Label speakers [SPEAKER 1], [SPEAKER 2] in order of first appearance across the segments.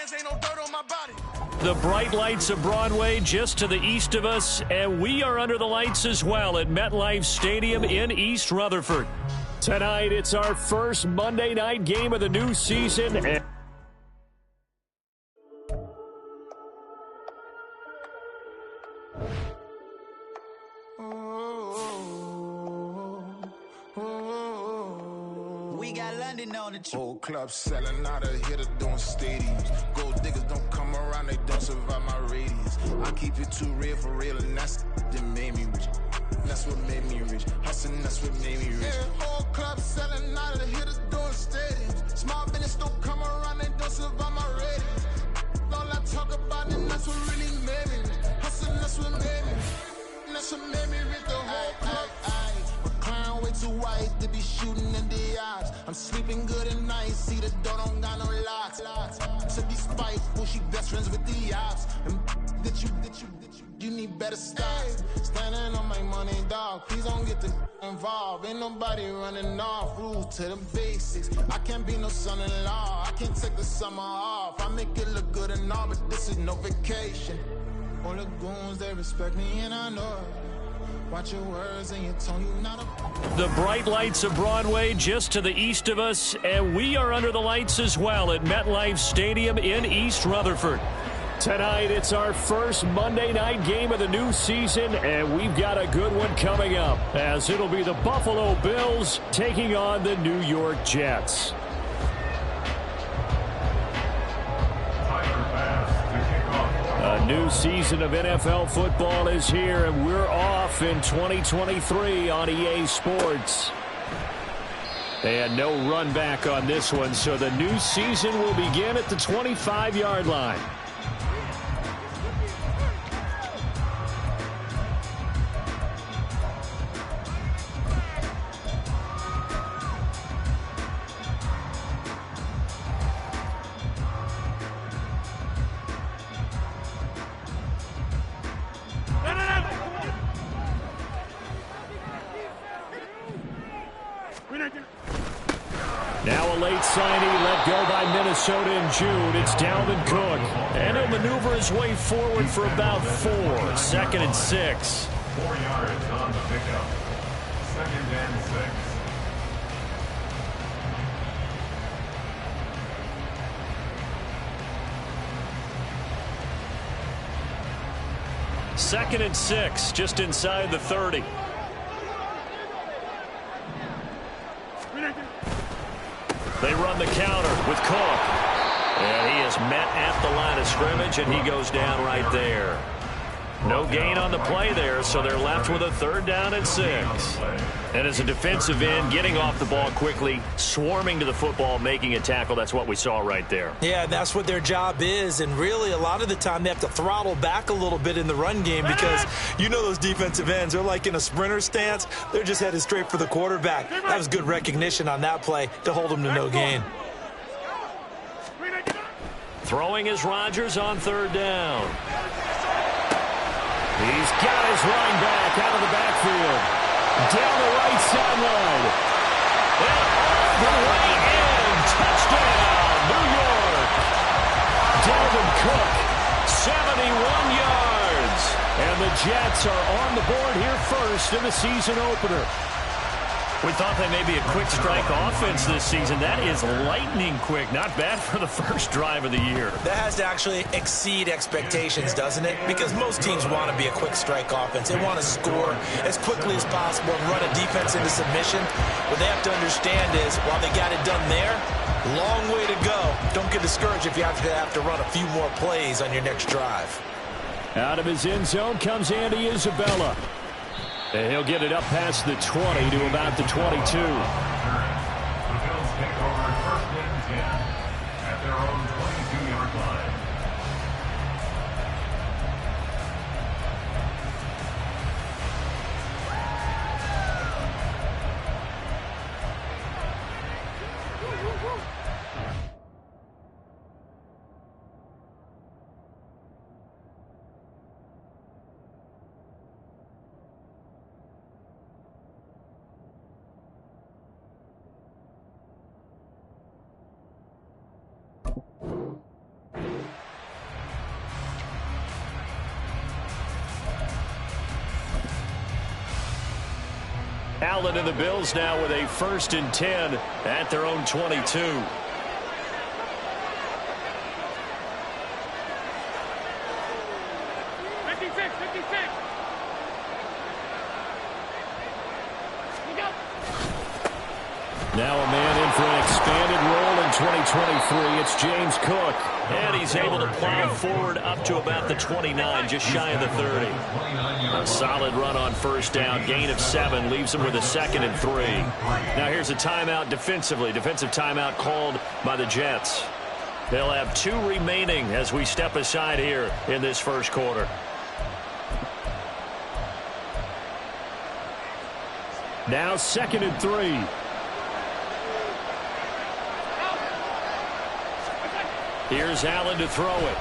[SPEAKER 1] hands, ain't no dirt on my body.
[SPEAKER 2] The bright lights of Broadway just to the east of us, and we are under the lights as well at MetLife Stadium in East Rutherford. Tonight, it's our first Monday night game of the new season.
[SPEAKER 3] We got London on the trip.
[SPEAKER 4] Whole club selling out of here to doing stadiums. Gold diggers don't come around, they don't survive my radius. I keep it too real for real, and that's that made me rich. That's what made me rich. Hustling, that's what made me rich. Yeah, whole club selling out of here to doing stadiums. Small business don't come around, they don't survive my radius. All I talk about, and that's what really made me rich. Hustling, that's what made me rich. That's what made me rich. The whole club. Clown way too white to be shooting in the eyes. I'm sleeping good at night, see the door don't got no locks. To be spiteful, she best friends with the ops. And you need better stocks. Standing on my money, dog. Please don't get involved. Ain't nobody running off. Rules to the basics. I can't be no son-in-law. I can't take the summer off. I make it look good and all, but this is no vacation. All the goons, they respect me and I know it. Watch your words and your tone, you not a...
[SPEAKER 2] The bright lights of Broadway just to the east of us, and we are under the lights as well at MetLife Stadium in East Rutherford. Tonight, it's our first Monday night game of the new season, and we've got a good one coming up, as it'll be the Buffalo Bills taking on the New York Jets. A new season of NFL football is here, and we're off in 2023 on EA Sports. They had no run back on this one, so the new season will begin at the 25-yard line. Now a late signing let go by Minnesota in June. It's Dalvin Cook. And he'll maneuver his way forward for about 4. 2nd and 6.
[SPEAKER 5] 4 yards on the pickup. 2nd and 6.
[SPEAKER 2] 2nd and 6, just inside the 30. They run the counter with Cook. And he is met at the line of scrimmage, and he goes down right there. No gain on the play there, so they're left with a 3rd down and 6. And as a defensive end, getting off the ball quickly, swarming to the football, making a tackle, that's what we saw right there.
[SPEAKER 6] Yeah, that's what their job is, and really a lot of the time they have to throttle back a little bit in the run game because you know those defensive ends, they're like in a sprinter stance. They're just headed straight for the quarterback. That was good recognition on that play to hold them to no gain.
[SPEAKER 2] Throwing is Rodgers on 3rd down. He's got his line back out of the backfield. Down the right sideline. And all the way in. Touchdown, New York. Dalvin Cook, 71 yards. And the Jets are on the board here first in the season opener. We thought they may be a quick strike offense this season. That is lightning quick. Not bad for the first drive of the year.
[SPEAKER 6] That has to actually exceed expectations, doesn't it? Because most teams want to be a quick strike offense. They want to score as quickly as possible and run a defense into submission. What they have to understand is, while they got it done there, long way to go. Don't get discouraged if you have to run a few more plays on your next drive.
[SPEAKER 2] Out of his end zone comes Andy Isabella. And he'll get it up past the 20 to about the 22.
[SPEAKER 5] The Bills take over 1st and 10 at their own 22-yard line.
[SPEAKER 2] Allen and the Bills now with a 1st and 10 at their own 22.
[SPEAKER 1] 56, 56.
[SPEAKER 2] Now a man in for an expanded role in 2023. It's James Cook. And he's able to plow forward up to about the 29, just shy of the 30. A solid run on 1st down. Gain of 7 leaves him with a 2nd and 3. Now here's a timeout defensively. Defensive timeout called by the Jets. They'll have 2 remaining as we step aside here in this 1st quarter. Now 2nd and 3. Here's Allen to throw it.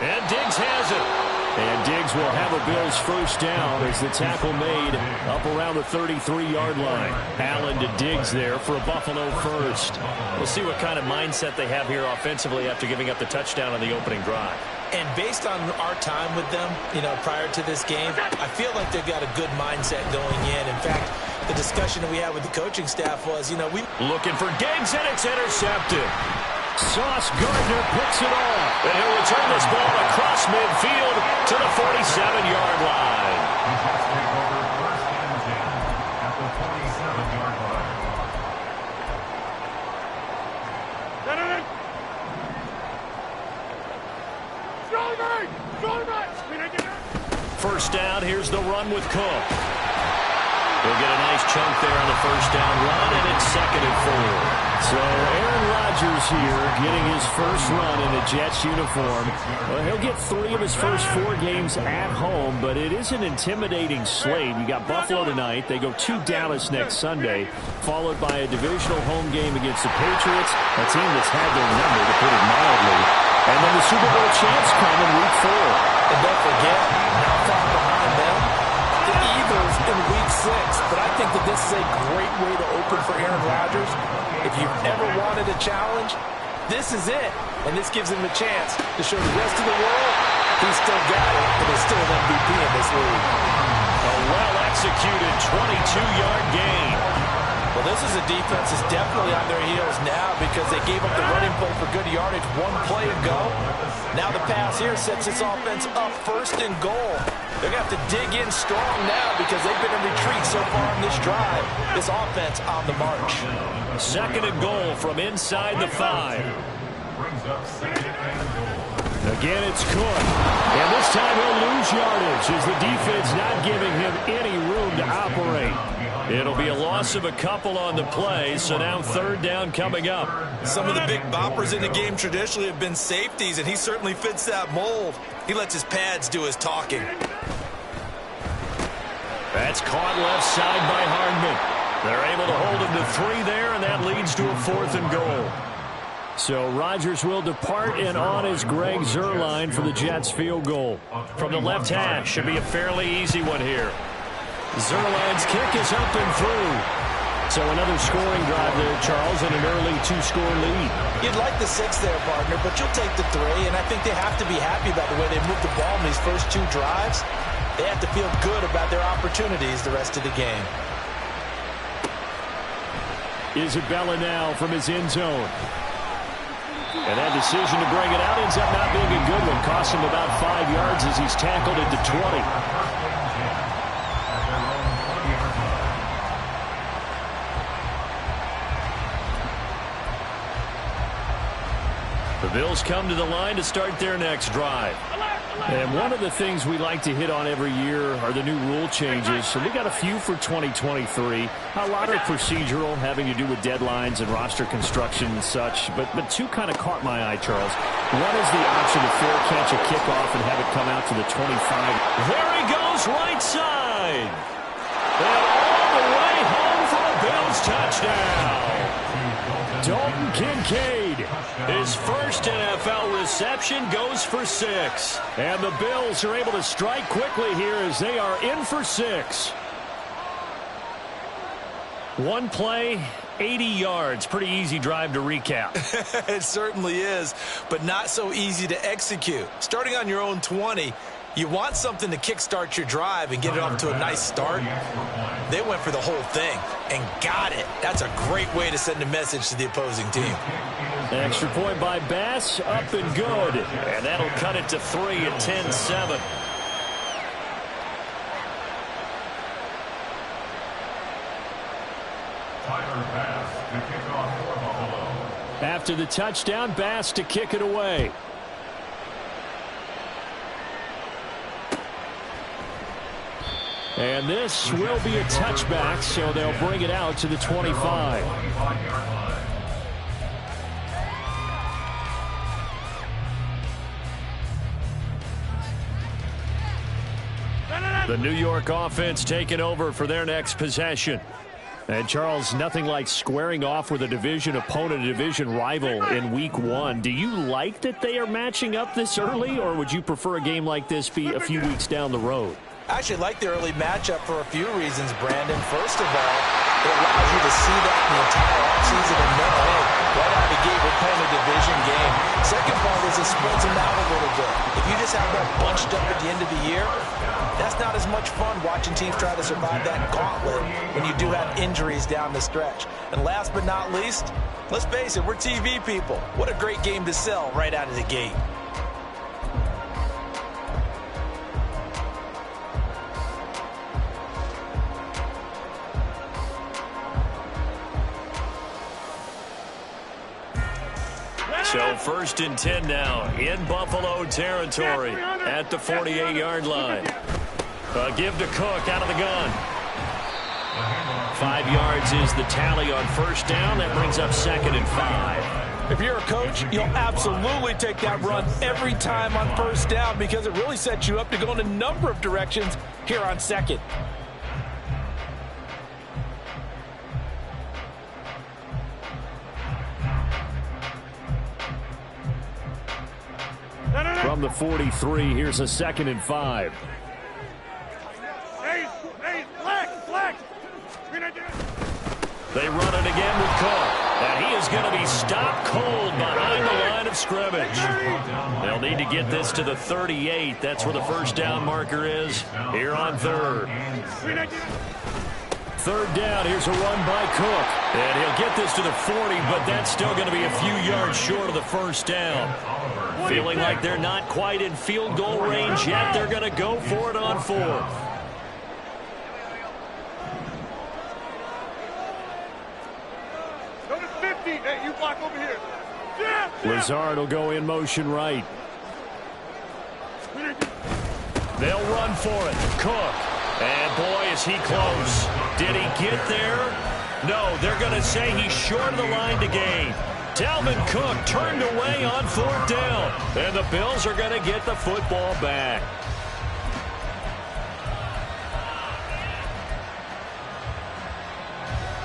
[SPEAKER 2] And Diggs has it. And Diggs will have a Bills 1st down as the tackle made up around the 33-yard line. Allen to Diggs there for a Buffalo 1st. We'll see what kind of mindset they have here offensively after giving up the touchdown on the opening drive.
[SPEAKER 6] And based on our time with them, prior to this game, I feel like they've got a good mindset going in. In fact, the discussion that we had with the coaching staff was, we
[SPEAKER 2] looking for Diggs, and it's intercepted. Sauce Gardner picks it off. And he'll return this ball across midfield to the 47-yard line. First down, here's the run with Cook. He'll get a nice chunk there on the 1st down run, and it's 2nd and 4. So Aaron Rodgers here getting his 1st run in a Jets uniform. Well, he'll get 3 of his first 4 games at home, but it is an intimidating slate. You got Buffalo tonight. They go to Dallas next Sunday, followed by a divisional home game against the Patriots, a team that's had their number, to put it mildly. And then the Super Bowl champs come in Week 4.
[SPEAKER 6] And don't forget, how far behind them, the Eagles in Week 6. But I think that this is a great way to open for Aaron Rodgers. If you've ever wanted a challenge, this is it. And this gives him a chance to show the rest of the world he's still got it and is still an MVP in this league.
[SPEAKER 2] A well-executed 22-yard gain.
[SPEAKER 6] Well, this is a defense that's definitely on their heels now because they gave up the running play for good yardage 1 play ago. Now the pass here sets this offense up 1st and goal. They're going to have to dig in strong now because they've been in retreat so far in this drive. This offense on the march.
[SPEAKER 2] 2nd and goal from inside the 5. Again, it's Cook. And this time he'll lose yardage as the defense not giving him any room to operate. It'll be a loss of a couple on the play, so now 3rd down coming up.
[SPEAKER 6] Some of the big boppers in the game traditionally have been safeties, and he certainly fits that mold. He lets his pads do his talking.
[SPEAKER 2] That's caught left side by Hardman. They're able to hold him to 3 there, and that leads to a 4th and goal. So Rodgers will depart, and on is Greg Zuerlein for the Jets field goal. From the left hash, should be a fairly easy one here. Zuerlein's kick is up and through. So another scoring drive there, Charles, and an early 2-score lead.
[SPEAKER 6] You'd like the 6 there, partner, but you'll take the 3, and I think they have to be happy about the way they moved the ball in these first 2 drives. They have to feel good about their opportunities the rest of the game.
[SPEAKER 2] Isabella now from his end zone. And that decision to bring it out ends up not being a good one. Cost him about 5 yards as he's tackled at the 20. The Bills come to the line to start their next drive. And one of the things we like to hit on every year are the new rule changes. So we got a few for 2023. A lot are procedural, having to do with deadlines and roster construction and such. But 2 kind of caught my eye, Charles. One is the option to fair catch a kickoff and have it come out to the 25. There he goes, right side. And all the way home for a Bills touchdown. Dalton Kincaid, his first NFL reception, goes for 6. And the Bills are able to strike quickly here as they are in for 6. 1 play, 80 yards. Pretty easy drive to recap.
[SPEAKER 6] It certainly is, but not so easy to execute. Starting on your own 20, You want something to kickstart your drive and get it off to a nice start. They went for the whole thing and got it. That's a great way to send a message to the opposing team.
[SPEAKER 2] Extra point by Bass, up and good. And that'll cut it to 3 at 10-7. After the touchdown, Bass to kick it away. And this will be a touchback, so they'll bring it out to the 25. The New York offense taking over for their next possession. And, Charles, nothing like squaring off with a division opponent, a division rival in Week 1. Do you like that they are matching up this early, or would you prefer a game like this be a few weeks down the road?
[SPEAKER 6] I actually like the early matchup for a few reasons, Brandon. First of all, it allows you to see that in the entire offseason and know, hey, right out of the gate, we're playing a division game. Second part is it spreads them out a little bit. If you just have that bunched up at the end of the year, that's not as much fun watching teams try to survive that gauntlet when you do have injuries down the stretch. And last but not least, let's face it, we're TV people. What a great game to sell right out of the gate.
[SPEAKER 2] So 1st and 10 now in Buffalo territory at the 48-yard line. A give to Cook out of the gun. 5 yards is the tally on first down. That brings up 2nd and 5.
[SPEAKER 6] If you're a coach, you'll absolutely take that run every time on first down because it really sets you up to go in a number of directions here on 2nd.
[SPEAKER 2] From the 43, here's a 2nd and 5. They run it again with Cook. And he is going to be stopped cold behind the line of scrimmage. They'll need to get this to the 38. That's where the first down marker is here on 3rd. 3rd down, here's a run by Cook. And he'll get this to the 40, but that's still going to be a few yards short of the first down. Feeling like they're not quite in field goal range yet. They're going to go for it on 4th.
[SPEAKER 1] Go to 50. Hey, you block over here.
[SPEAKER 2] Lazard will go in motion right. They'll run for it. Cook. And boy, is he close. Did he get there? No, they're going to say he's short of the line to gain. Dalvin Cook turned away on 4th down. And the Bills are going to get the football back.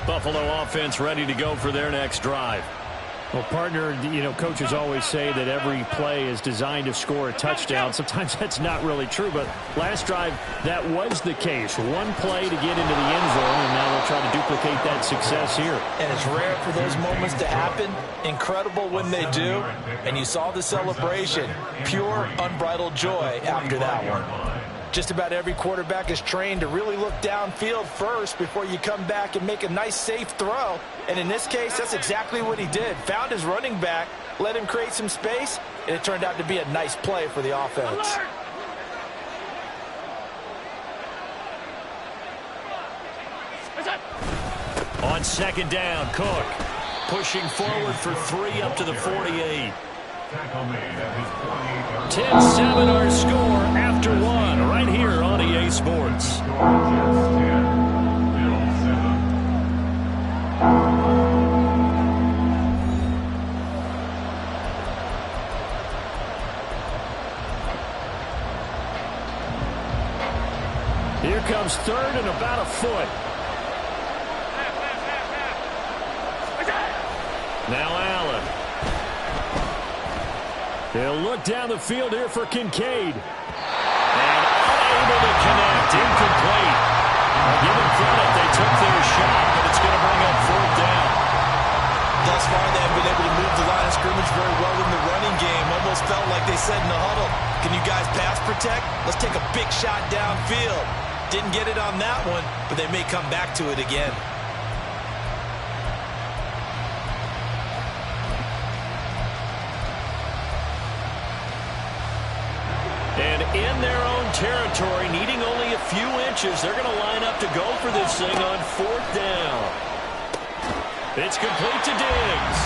[SPEAKER 2] Buffalo offense ready to go for their next drive. Well, partner, you know, coaches always say that every play is designed to score a touchdown. Sometimes that's not really true, but last drive, that was the case. One play to get into the end zone, and now they'll try to duplicate that success here.
[SPEAKER 6] And it's rare for those moments to happen. Incredible when they do. And you saw the celebration. Pure, unbridled joy after that one. Just about every quarterback is trained to really look downfield first before you come back and make a nice, safe throw. And in this case, that's exactly what he did. Found his running back, let him create some space, and it turned out to be a nice play for the offense.
[SPEAKER 2] On 2nd down, Cook pushing forward for 3 up to the 48. 10-7 our score after 1 right here on EA Sports. Here comes 3rd and about a foot. Now Allen. He'll look down the field here for Kincaid. And unable to connect. Incomplete. I'll give them credit. They took their shot, but it's going to bring up 4th down.
[SPEAKER 6] Thus far, they have been able to move the line of scrimmage very well in the running game. Almost felt like they said in the huddle, can you guys pass protect? contact. Let's take a big shot downfield. Didn't get it on that one, but they may come back to it again.
[SPEAKER 2] And in their own territory, needing only a few inches, they're going to line up to go for this thing on 4th down. It's complete to Diggs,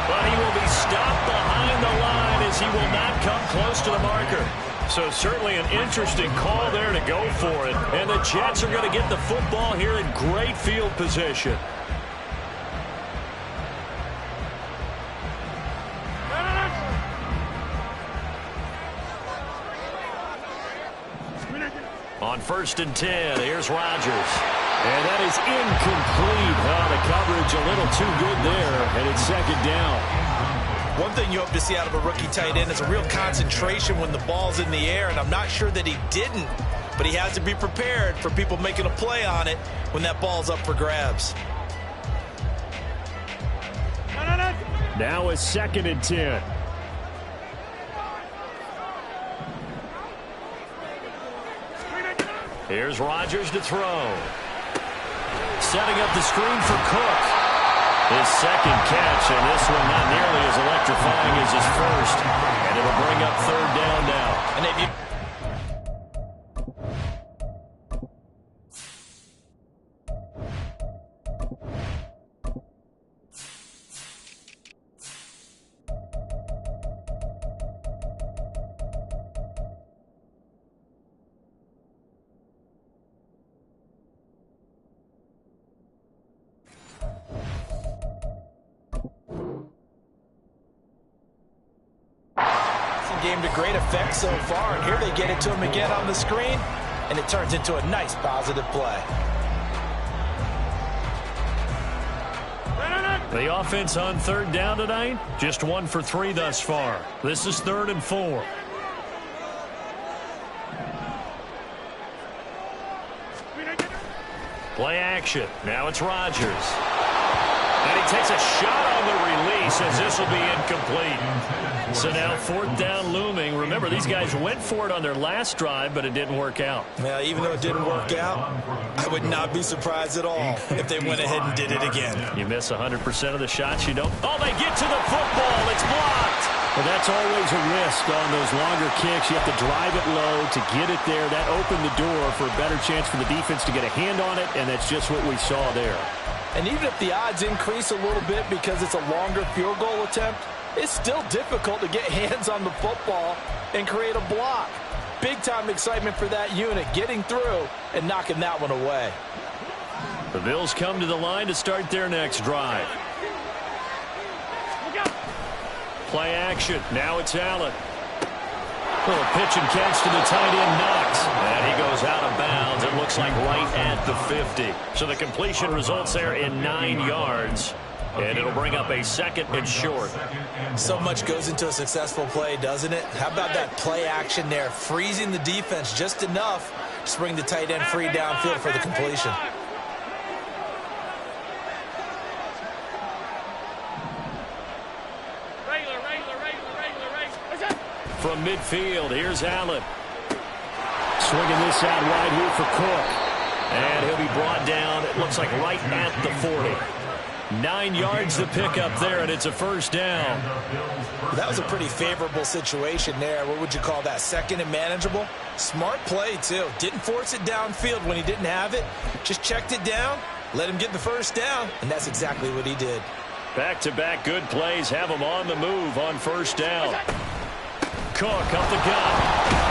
[SPEAKER 2] but he will be stopped behind the line as he will not come close to the marker. So certainly an interesting call there to go for it. And the Jets are going to get the football here in great field position. On 1st and 10, here's Rodgers. And that is incomplete. Oh, the coverage a little too good there, and it's 2nd down.
[SPEAKER 6] One thing you hope to see out of a rookie tight end is a real concentration when the ball's in the air, and I'm not sure that he didn't, but he has to be prepared for people making a play on it when that ball's up for grabs.
[SPEAKER 2] Now it's 2nd and 10. Here's Rodgers to throw. Setting up the screen for Cook. His 2nd catch, and this one not nearly as electrifying as his first. And it'll bring up 3rd down now.
[SPEAKER 6] And if you game to great effect so far, and here they get it to him again on the screen, and it turns into a nice positive play.
[SPEAKER 2] The offense on 3rd down tonight, just 1 for 3 thus far. This is 3rd and 4. Play action. Now it's Rodgers. And he takes a shot on the release as this will be incomplete. So now 4th down looming. Remember, these guys went for it on their last drive, but it didn't work out.
[SPEAKER 6] Now, even though it didn't work out, I would not be surprised at all if they went ahead and did it again.
[SPEAKER 2] You miss 100% of the shots, you don't. Oh, they get to the football. It's blocked. Well, that's always a risk on those longer kicks. You have to drive it low to get it there. That opened the door for a better chance for the defense to get a hand on it, and that's just what we saw there.
[SPEAKER 6] And even if the odds increase a little bit because it's a longer field goal attempt, it's still difficult to get hands on the football and create a block. Big-time excitement for that unit, getting through and knocking that one away.
[SPEAKER 2] The Bills come to the line to start their next drive. Play action. Now it's Allen. Little pitch and catch to the tight end, Knox. And he goes out of bounds. It looks like right at the 50. So the completion results there in 9 yards. And it'll bring up a 2nd and short.
[SPEAKER 6] So much goes into a successful play, doesn't it? How about that play action there? Freezing the defense just enough to bring the tight end free downfield for the completion.
[SPEAKER 2] From midfield, here's Allen. Swinging this out wide here for Cook. And he'll be brought down, it looks like right at the 40. 9 yards to pick up there, and it's a 1st down.
[SPEAKER 6] That was a pretty favorable situation there. What would you call that? 2nd and manageable? Smart play, too. Didn't force it downfield when he didn't have it. Just checked it down, let him get the 1st down, and that's exactly what he did.
[SPEAKER 2] Back-to-back good plays have him on the move on 1st down. Cook up the gut.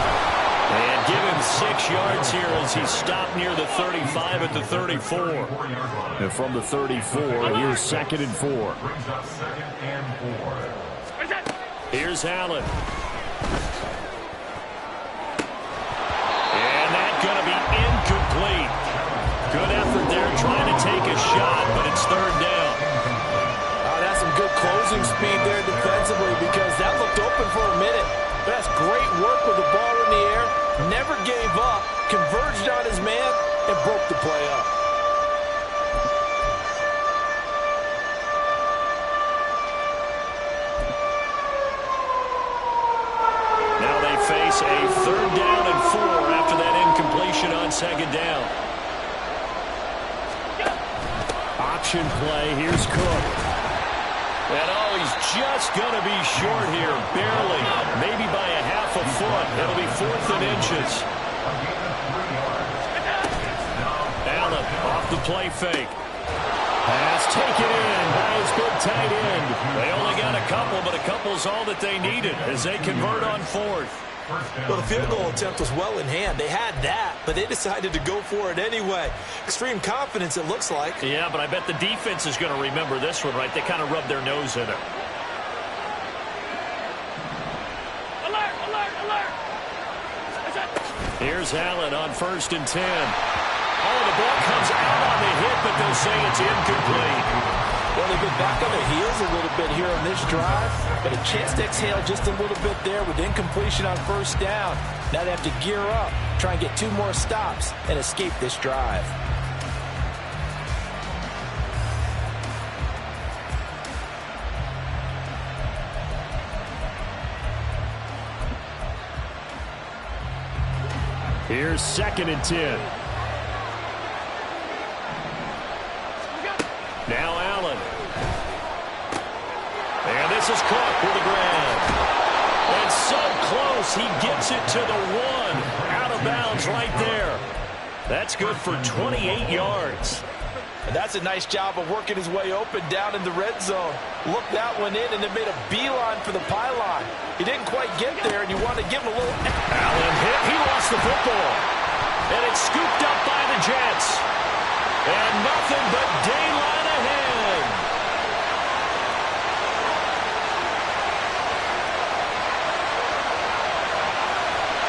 [SPEAKER 2] And give him 6 yards here as he's stopped near the 35 at the 34. And from the 34, here's 2nd and 4. Here's Allen. And that's going to be incomplete. Good effort there trying to take a shot, but it's 3rd down.
[SPEAKER 6] That's some good closing speed there defensively because that looked open for a minute. That's great work with the ball in the air. Never gave up, converged on his man, and broke the play up.
[SPEAKER 2] Now they face a 3rd down and second down. Option play. Here's Cook. And he's just going to be short here, barely, maybe by a half a foot. It'll be 4th and inches. Allen off the play fake. Pass taken in by his big tight end. They only got a couple, but a couple's all that they needed as they convert on 4th.
[SPEAKER 6] Well, the field goal attempt was well in hand. They had that, but they decided to go for it anyway. Extreme confidence, it looks like.
[SPEAKER 2] Yeah, but I bet the defense is going to remember this one, right? They kind of rubbed their nose in it.
[SPEAKER 1] Alert, alert, alert.
[SPEAKER 2] Here's Allen on 1st and 10. Oh, the ball comes out on the hit, but they'll say it's incomplete.
[SPEAKER 6] Well, they've been back on their heels a little bit here on this drive, but a chance to exhale just a little bit there with incompletion on 1st down. Now they have to gear up, try and get 2 more stops, and escape this drive.
[SPEAKER 2] Here's 2nd and 10. Now Allen. And this is Cook with the grab. And so close, he gets it to the 1. Out of bounds right there. That's good for 28 yards.
[SPEAKER 6] And that's a nice job of working his way open down in the red zone. Looked that one in and it made a beeline for the pylon. He didn't quite get there, and you want to give him a little...
[SPEAKER 2] Allen hit. He lost the football. And it's scooped up by the Jets. And nothing but daylight ahead.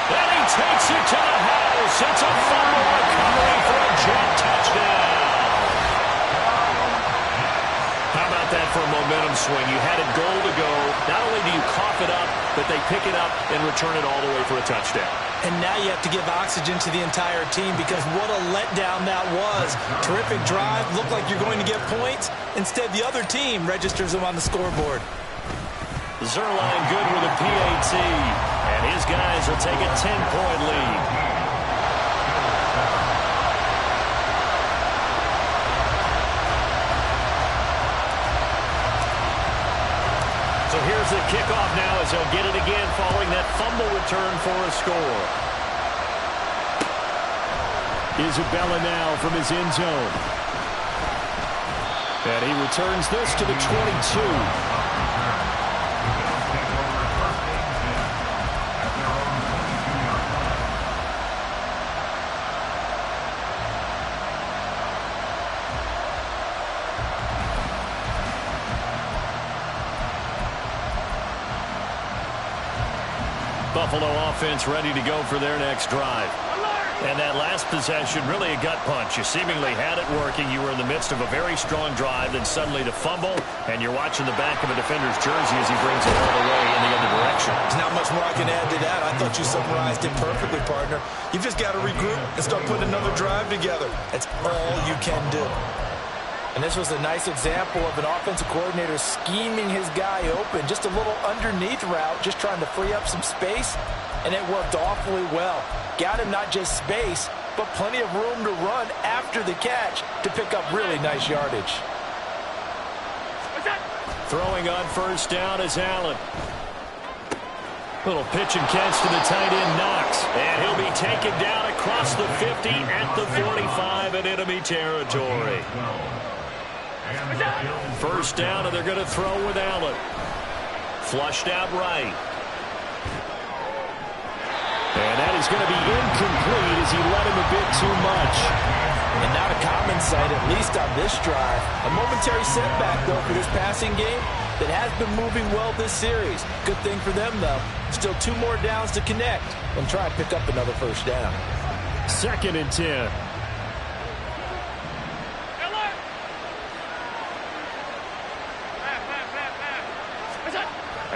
[SPEAKER 2] And he takes it to the house. It's a fumble recovery for a Jet touchdown. How about that for a momentum swing? You had it goal to go. Not only do you cough it up, but they pick it up and return it all the way for a touchdown.
[SPEAKER 6] And now you have to give oxygen to the entire team because what a letdown that was. Terrific drive. Looked like you're going to get points. Instead, the other team registers them on the scoreboard.
[SPEAKER 2] Zerline good with a PAT. And his guys will take a 10-point lead. So here's the kickoff now as they'll get it again following that fumble return for a score. Isabella now from his end zone. And he returns this to the 22. Buffalo offense ready to go for their next drive. And that last possession, really a gut punch. You seemingly had it working. You were in the midst of a very strong drive, then suddenly to fumble, and you're watching the back of a defender's jersey as he brings it all the way in the other direction.
[SPEAKER 6] There's not much more I can add to that. I thought you summarized it perfectly, partner. You've just got to regroup and start putting another drive together. That's all you can do. And this was a nice example of an offensive coordinator scheming his guy open. Just a little underneath route, just trying to free up some space, and it worked awfully well. Got him not just space, but plenty of room to run after the catch to pick up really nice yardage.
[SPEAKER 2] Throwing on 1st down is Allen. Little pitch and catch to the tight end, Knox. And he'll be taken down across the 50 at the 45 in enemy territory. 1st down, and they're going to throw with Allen. Flushed out right. And that is going to be incomplete as he let him a bit too much.
[SPEAKER 6] And not a common sight, at least on this drive. A momentary setback, though, for this passing game that has been moving well this series. Good thing for them, though. Still 2 more downs to connect and try and pick up another 1st down.
[SPEAKER 2] 2nd and 10.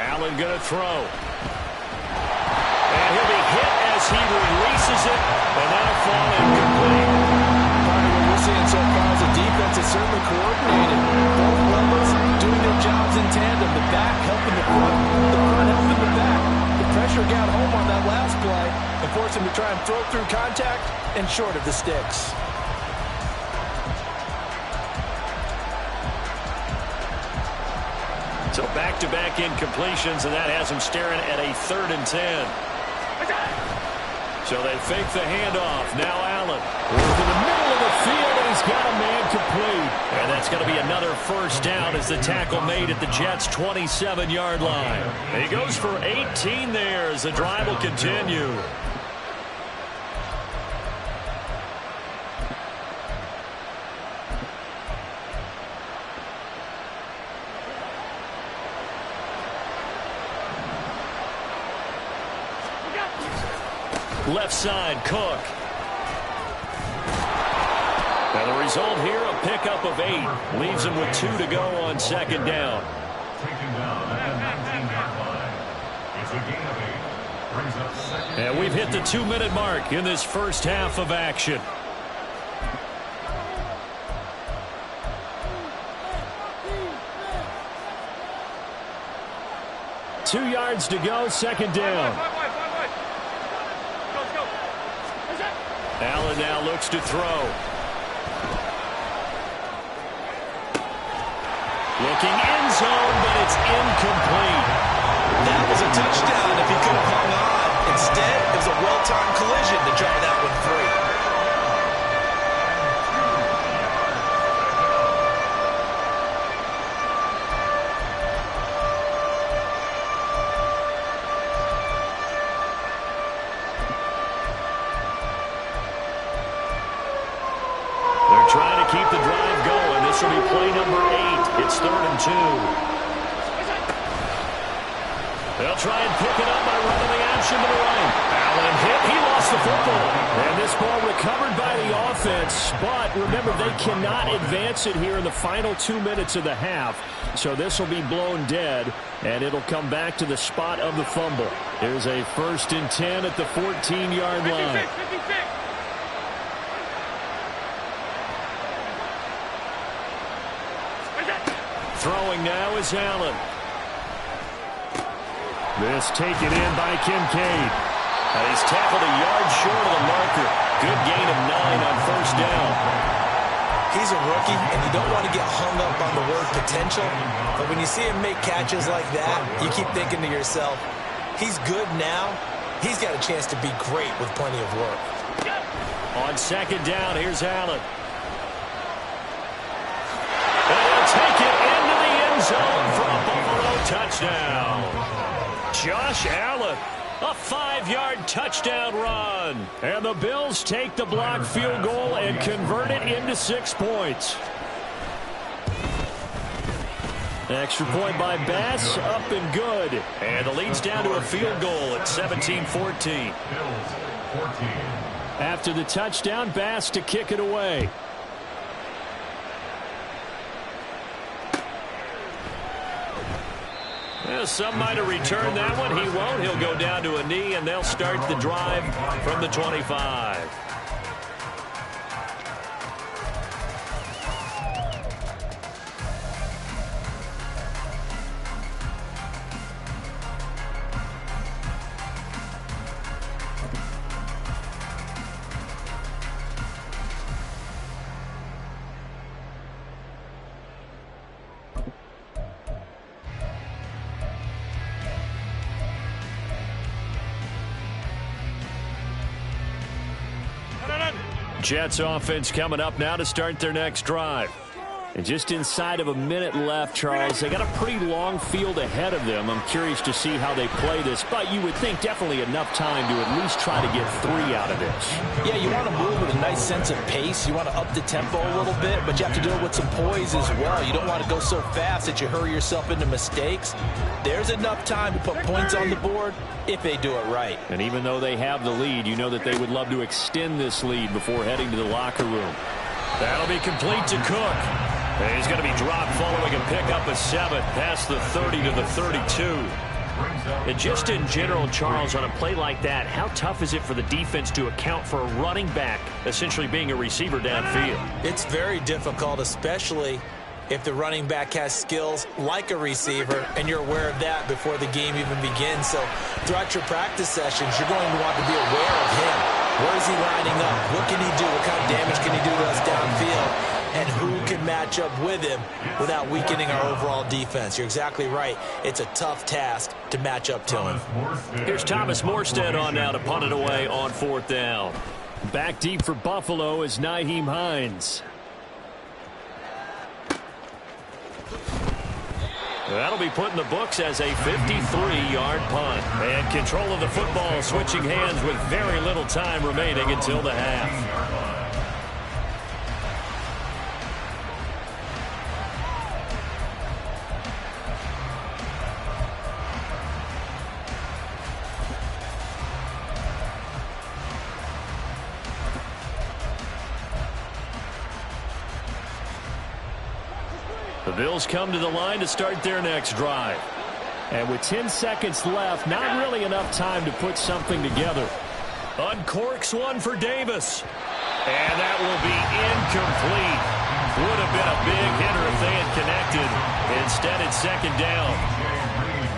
[SPEAKER 2] Allen going to throw. And he'll be hit as he releases it, and that'll fall incomplete.
[SPEAKER 6] Part of what we're seeing so far is the defense is certainly coordinated. Both levels doing their jobs in tandem. The back helping the front helping the back. The pressure got home on that last play, and force him to try and throw through contact and short of the sticks.
[SPEAKER 2] So back-to-back incompletions, and that has him staring at a 3rd and 10. So they fake the handoff. Now Allen over the middle of the field, and he's got a man complete. And that's going to be another first down as the tackle made at the Jets' 27-yard line. He goes for 18 there as the drive will continue. Left side, Cook. Now the result here, a pickup of 8. Leaves him with 2 to go on 2nd down.
[SPEAKER 5] Taken down at the 19-yard line. It's a gain of 8. Brings up 2nd.
[SPEAKER 2] And we've hit the 2-minute mark in this first half of action. Two yards to go, 2nd down. Allen now looks to throw. Looking end zone, but it's incomplete.
[SPEAKER 6] That was a touchdown if he could have hung on. Instead, it was a well-timed collision to drive that one free.
[SPEAKER 2] Trying to keep the drive going. This will be play number 8. It's 3rd and 2. They'll try and pick it up by running the option to the right. Allen hit. He lost the football. And this ball recovered by the offense. But remember, they cannot advance it here in the final 2 minutes of the half. So this will be blown dead, and it'll come back to the spot of the fumble. Here's a 1st and 10 at the 14-yard line.
[SPEAKER 1] 56.
[SPEAKER 2] Throwing now is Allen. This taken in by Kincaid. And he's tackled a yard short of the marker. Good gain of 9 on 1st down.
[SPEAKER 6] He's a rookie, and you don't want to get hung up on the word potential. But when you see him make catches like that, you keep thinking to yourself, he's good now. He's got a chance to be great with plenty of work.
[SPEAKER 2] On 2nd down, here's Allen. And he'll take it into the end zone for a Buffalo touchdown. Josh Allen, a 5-yard touchdown run. And the Bills take the blocked field goal and convert it into 6 points. Extra point by Bass, up and good. And the lead's down to a field goal at 17-14.
[SPEAKER 5] Bills 14.
[SPEAKER 2] After the touchdown, Bass to kick it away. Well, some might have returned that one. He won't. He'll go down to a knee, and they'll start the drive from the 25. Jets offense coming up now to start their next drive. And just inside of a minute left, Charles, they got a pretty long field ahead of them. I'm curious to see how they play this, but you would think definitely enough time to at least try to get 3 out of this.
[SPEAKER 6] Yeah, you want to move with a nice sense of pace. You want to up the tempo a little bit, but you have to do it with some poise as well. You don't want to go so fast that you hurry yourself into mistakes. There's enough time to put points on the board if they do it right.
[SPEAKER 2] And even though they have the lead, you know that they would love to extend this lead before heading to the locker room. That'll be complete to Cook. And he's going to be dropped following a pickup of 7 past the 30 to the 32. And just in general, Charles, on a play like that, how tough is it for the defense to account for a running back essentially being a receiver downfield?
[SPEAKER 6] It's very difficult, especially if the running back has skills like a receiver, and you're aware of that before the game even begins. So throughout your practice sessions, you're going to want to be aware of him. Where is he lining up? What can he do? What kind of damage can he do to us downfield? And who can match up with him without weakening our overall defense? You're exactly right. It's a tough task to match up to him.
[SPEAKER 2] Here's Thomas Morstead on now to punt it away on 4th down. Back deep for Buffalo is Nyheim Hines. That'll be put in the books as a 53-yard punt. And control of the football switching hands with very little time remaining until the half. The Bills come to the line to start their next drive. And with 10 seconds left, not really enough time to put something together. Uncorks one for Davis. And that will be incomplete. Would have been a big hitter if they had connected. Instead, it's 2nd down.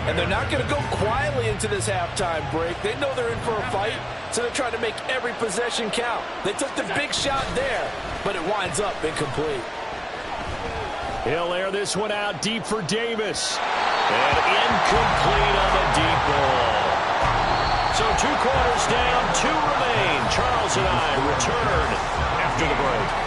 [SPEAKER 7] And they're not going to go quietly into this halftime break. They know they're in for a fight, so they're trying to make every possession count. They took the big shot there, but it winds up incomplete.
[SPEAKER 2] He'll air this one out deep for Davis. And incomplete on the deep ball. So 2 quarters down, 2 remain. Charles and I return after the break.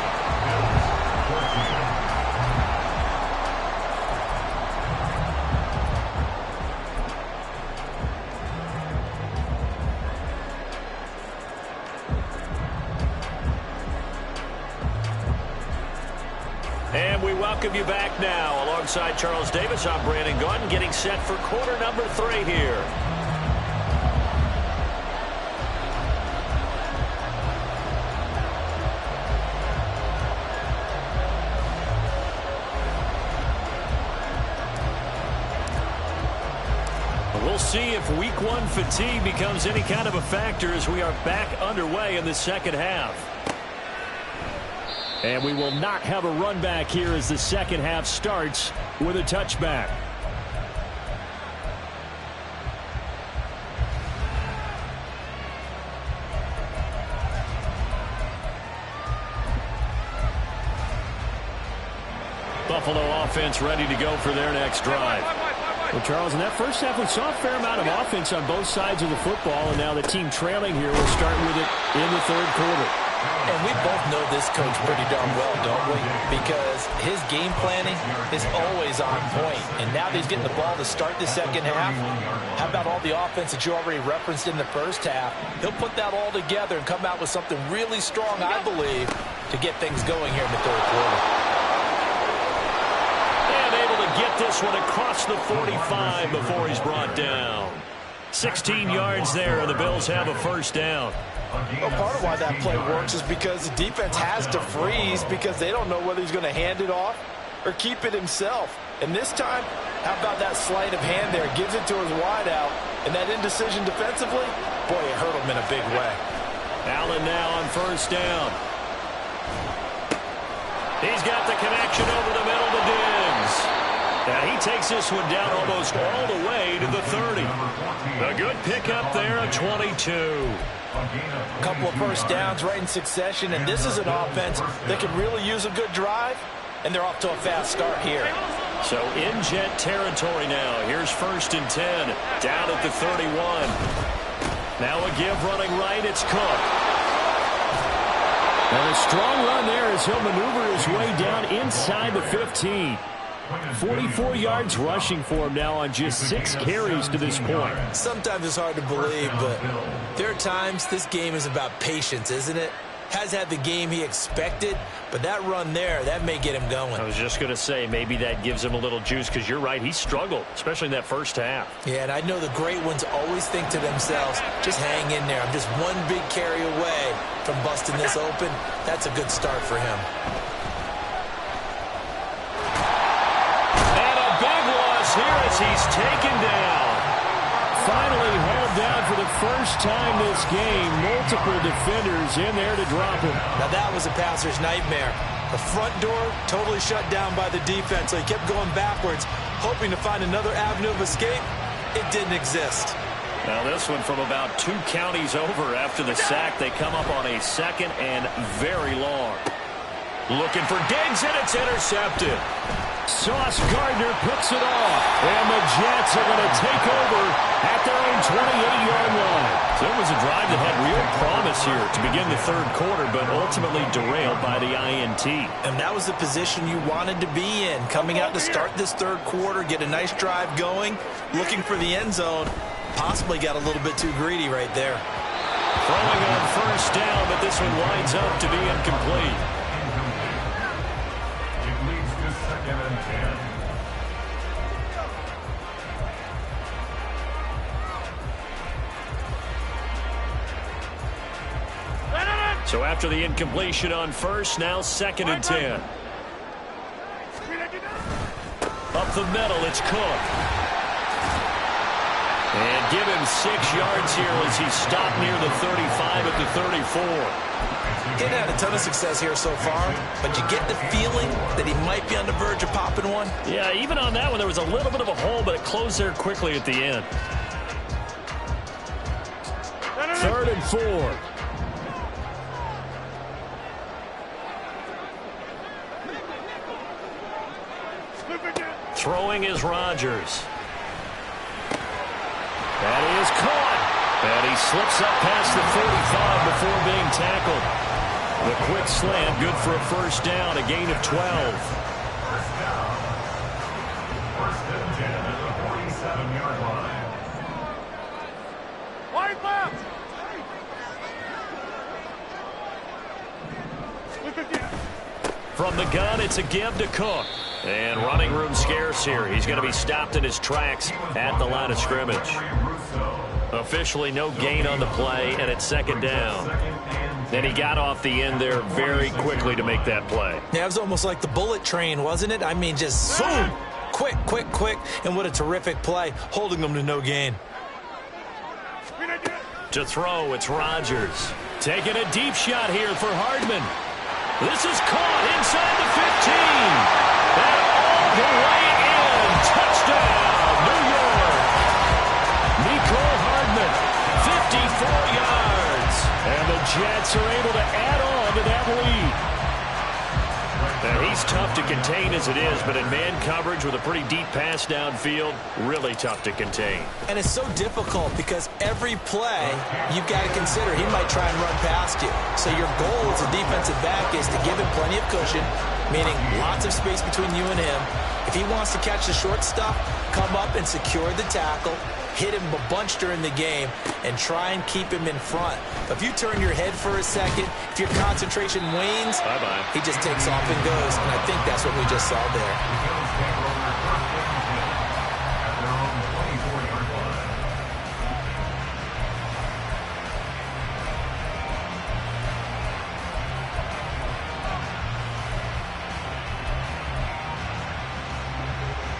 [SPEAKER 2] And we welcome you back now. Alongside Charles Davis, I'm Brandon Gunn, getting set for quarter number 3 here. We'll see if week 1 fatigue becomes any kind of a factor as we are back underway in the second half. And we will not have a run back here as the second half starts with a touchback. Buffalo offense ready to go for their next drive. Well, Charles, in that first half, we saw a fair amount of offense on both sides of the football, and now the team trailing here will start with it in the 3rd quarter.
[SPEAKER 6] And we both know this coach pretty darn well, don't we? Because his game planning is always on point. And now that he's getting the ball to start the second half, how about all the offense that you already referenced in the first half? He'll put that all together and come out with something really strong, I believe, to get things going here in the 3rd quarter.
[SPEAKER 2] And able to get this one across the 45 before he's brought down. 16 yards there, and the Bills have a 1st down.
[SPEAKER 7] Well, part of why that play works is because the defense has to freeze because they don't know whether he's going to hand it off or keep it himself. And this time, how about that sleight of hand there? Gives it to his wideout, and that indecision defensively, boy, it hurt him in a big way.
[SPEAKER 2] Allen now on 1st down. He's got the connection over the middle to Diggs. And he takes this one down almost all the way to the 30. A good pickup there at 22.
[SPEAKER 7] A couple of 1st downs right in succession, and this is an offense that can really use a good drive, and they're off to a fast start here.
[SPEAKER 2] So in jet territory now. Here's 1st and 10, down at the 31. Now a give running right, it's Cook. And a strong run there as he'll maneuver his way down inside the 15. 44 yards rushing for him now on just 6 carries to this point.
[SPEAKER 6] Sometimes it's hard to believe, but there are times this game is about patience, isn't it? Has had the game he expected, but that run there, that may get him going.
[SPEAKER 2] I was just going to say, maybe that gives him a little juice, because you're right, he struggled, especially in that first half.
[SPEAKER 6] Yeah, and I know the great ones always think to themselves, just hang in there. I'm just one big carry away from busting this open. That's a good start for him.
[SPEAKER 2] And a big loss here as he's taken down. finally hauled down for the first time this game. Multiple defenders in there to drop him.
[SPEAKER 6] Now that was a passer's nightmare. The front door totally shut down by the defense, so he kept going backwards, hoping to find another avenue of escape. It didn't exist.
[SPEAKER 2] Now this one from about 2 counties over after the sack. They come up on a 2nd and very long. Looking for Diggs, and it's intercepted. Sauce Gardner picks it off, and the Jets are going to take over at their own 28-yard line. So it was a drive that had real promise here to begin the 3rd quarter, but ultimately derailed by the INT.
[SPEAKER 6] And that was the position you wanted to be in, coming out to start this 3rd quarter, get a nice drive going, looking for the end zone. Possibly got a little bit too greedy right there.
[SPEAKER 2] Throwing on 1st down, but this one winds up to be incomplete.
[SPEAKER 5] It leads to 2nd and 10.
[SPEAKER 2] So after the incompletion on 1st, now 2nd and 10. Up the middle, it's Cook. And give him 6 yards here as he stopped near the 35 at the 34.
[SPEAKER 6] Didn't have a ton of success here so far, but you get the feeling that he might be on the verge of popping one.
[SPEAKER 2] Yeah, even on that one, there was a little bit of a hole, but it closed there quickly at the end. 3rd and 4. Throwing is Rodgers. That is caught. And he slips up past the 45 before being tackled. The quick slant, good for a 1st down, a gain of 12.
[SPEAKER 5] 1st down. 1st and 10 at the 47-yard line.
[SPEAKER 1] Wide left.
[SPEAKER 2] From the gun, it's a give to Cook. And running room scarce here. He's going to be stopped in his tracks at the line of scrimmage. Officially no gain on the play, and it's 2nd down. And he got off the end there very quickly to make that play.
[SPEAKER 6] Yeah, it was almost like the bullet train, wasn't it? I mean, just zoom. Quick, quick, quick. And what a terrific play, holding them to no gain.
[SPEAKER 2] To throw, it's Rodgers. Taking a deep shot here for Hardman. This is caught inside the 15. And all the way in. Touchdown, New York. Nicole Hardman, 54 yards. And the Jets are able to add on to that lead. Now, he's tough to contain as it is, but in man coverage with a pretty deep pass downfield, really tough to contain.
[SPEAKER 6] And it's so difficult because every play you've got to consider he might try and run past you. So your goal as a defensive back is to give him plenty of cushion, meaning lots of space between you and him. If he wants to catch the short stuff, come up and secure the tackle, hit him a bunch during the game, and try and keep him in front. But if you turn your head for a second, if your concentration wanes,
[SPEAKER 2] bye-bye,
[SPEAKER 6] he just takes off and goes. And I think that's what we just saw there.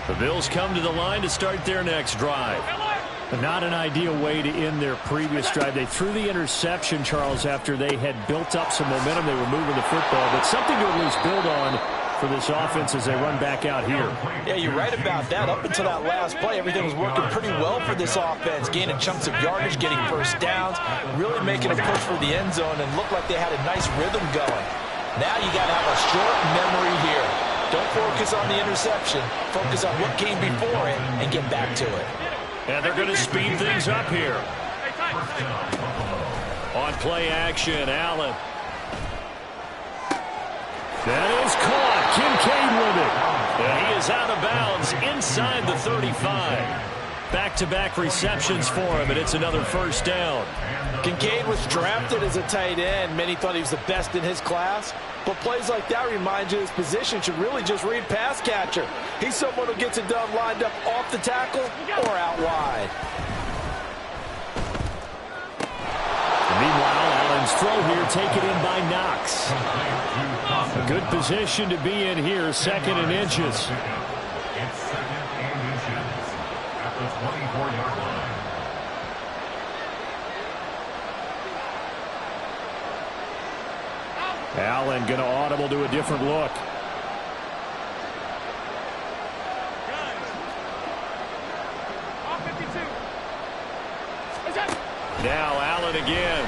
[SPEAKER 2] The Bills come to the line to start their next drive. Not an ideal way to end their previous drive. They threw the interception, Charles, after they had built up some momentum. They were moving the football, but something to at least build on for this offense as they run back out here.
[SPEAKER 6] Yeah, you're right about that. Up until that last play, everything was working pretty well for this offense, gaining chunks of yardage, getting 1st downs, really making a push for the end zone, and looked like they had a nice rhythm going. Now you got to have a short memory here. Don't focus on the interception. Focus on what came before it and get back to it.
[SPEAKER 2] And they're going to speed things up here. On play action, Allen. That is caught. Kincaid with it. And he is out of bounds inside the 35. Back-to-back receptions for him, and it's another 1st down.
[SPEAKER 7] Kincaid was drafted as a tight end. Many thought he was the best in his class. But plays like that remind you his position should really just read pass catcher. He's someone who gets it done lined up off the tackle or out wide.
[SPEAKER 2] And meanwhile, Allen's throw here taken in by Knox. A good position to be in here, 2nd and inches.
[SPEAKER 5] It's 2nd and inches at the 24-yard line.
[SPEAKER 2] Allen going to audible to a different look. Now Allen again.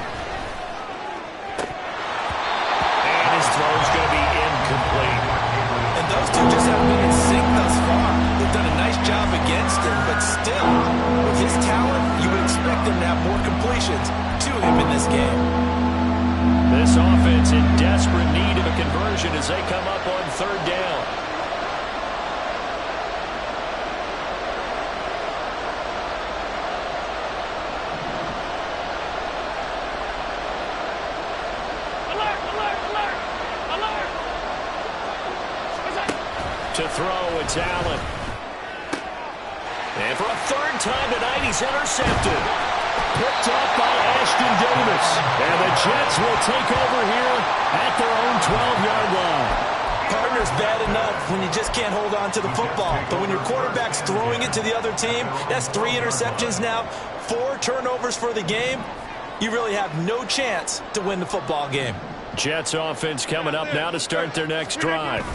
[SPEAKER 2] And his throw's going to be incomplete.
[SPEAKER 6] And those two just haven't been in sync thus far. They've done a nice job against him, but still, with his talent, you would expect him to have more completions to him in this game.
[SPEAKER 2] This offense in desperate need of a conversion as they come up on third down. To throw, it's Allen. And for a third time tonight, he's intercepted. Picked up by Ashton Davis. And the Jets will take over here at their own 12-yard line.
[SPEAKER 6] Partner's bad enough when you just can't hold on to the football. But when your quarterback's throwing it to the other team, that's 3 interceptions now, 4 turnovers for the game. You really have no chance to win the football game.
[SPEAKER 2] Jets offense coming up now to start their next drive.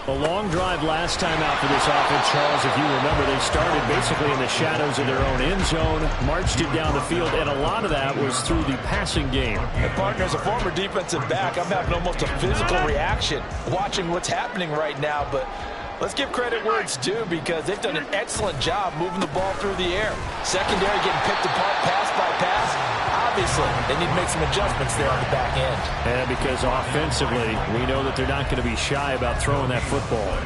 [SPEAKER 2] A long drive last time out for this offense, Charles. If you remember, they started basically in the shadows of their own end zone, marched it down the field, and a lot of that was through the passing game.
[SPEAKER 7] And partner, as a former defensive back, I'm having almost a physical reaction watching what's happening right now. But let's give credit where it's due because they've done an excellent job moving the ball through the air. Secondary getting picked apart pass by pass. Obviously, they need to make some adjustments there on the back end.
[SPEAKER 2] And because offensively, we know that they're not going to be shy about throwing that football.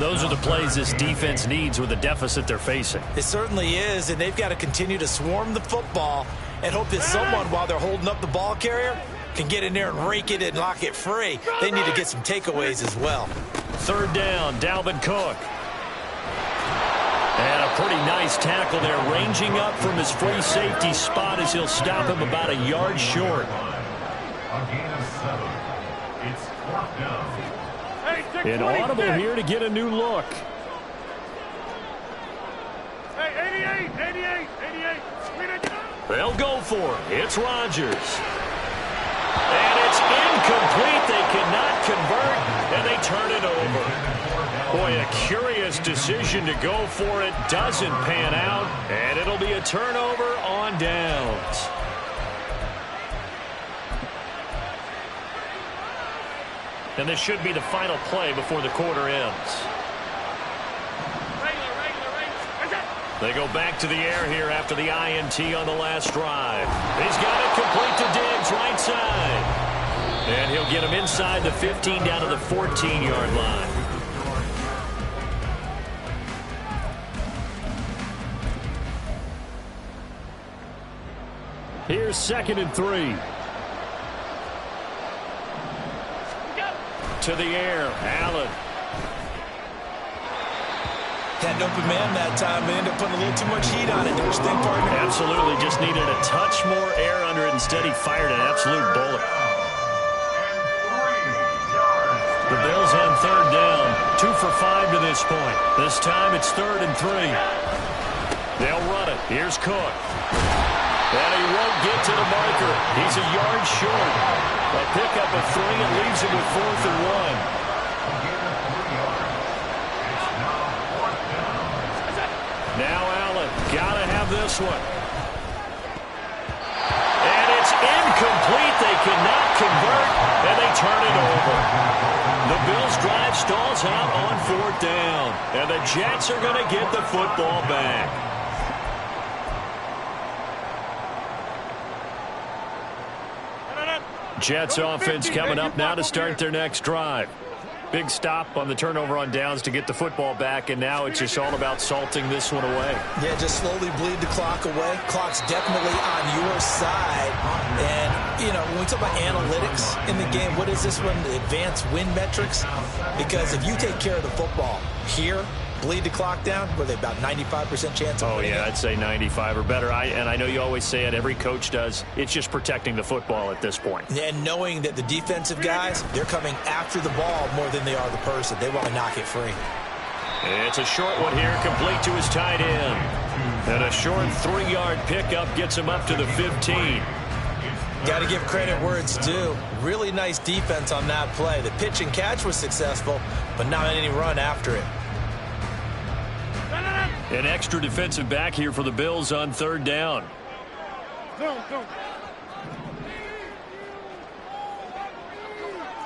[SPEAKER 2] Those are the plays this defense needs with the deficit they're facing.
[SPEAKER 6] It certainly is, and they've got to continue to swarm the football and hope that someone, while they're holding up the ball carrier, can get in there and rake it and lock it free. They need to get some takeaways as well.
[SPEAKER 2] Third down, Dalvin Cook. And a pretty nice tackle there, ranging up from his free safety spot as he'll stop him about a yard short.
[SPEAKER 5] A gain of 7. It's 4th down.
[SPEAKER 2] An audible here to get a new look.
[SPEAKER 1] Hey, 88.
[SPEAKER 2] They'll go for it. It's Rodgers. And it's incomplete. They cannot convert, and they turn it over. Boy, a curious decision to go for it. Doesn't pan out, and it'll be a turnover on downs. And this should be the final play before the quarter ends. They go back to the air here after the INT on the last drive. He's got it complete to Diggs, right side. And he'll get him inside the 15 down to the 14-yard line. Here's 2nd and 3. To the air, Allen.
[SPEAKER 6] Had an open man that time, but ended up putting a little too much heat on it. Don't you think, partner?
[SPEAKER 2] Absolutely. Just needed a touch more air under it. Instead, he fired an absolute bullet. The Bills on third down. 2 for 5 to this point. This time, it's 3rd and 3. They'll run it. Here's Cook. And he won't get to the marker. He's a yard short. A pickup of 3 and leaves him with 4th and 1. Now Allen, gotta have this one. And it's incomplete. They cannot convert, and they turn it over. The Bills' drive stalls out on 4th down, and the Jets are going to get the football back. Jets offense coming up now to start their next drive. Big stop on the turnover on downs to get the football back, and now it's just all about salting this one away.
[SPEAKER 6] Yeah, just slowly bleed the clock away. Clock's definitely on your side. And, you know, when we talk about analytics in the game, what is this one? The advanced win metrics? Because if you take care of the football here, bleed the clock down, were they about 95% chance of winning?
[SPEAKER 2] Oh, yeah, I'd say 95 or better. And I know you always say it, every coach does. It's just protecting the football at this point.
[SPEAKER 6] And knowing that the defensive guys, they're coming after the ball more than they are the person. They want to knock it free.
[SPEAKER 2] It's a short one here, complete to his tight end. And a short 3-yard pickup gets him up to the 15.
[SPEAKER 6] Got to give credit where it's due. Really nice defense on that play. The pitch and catch was successful, but not any run after it.
[SPEAKER 2] An extra defensive back here for the Bills on 3rd down.
[SPEAKER 1] Go.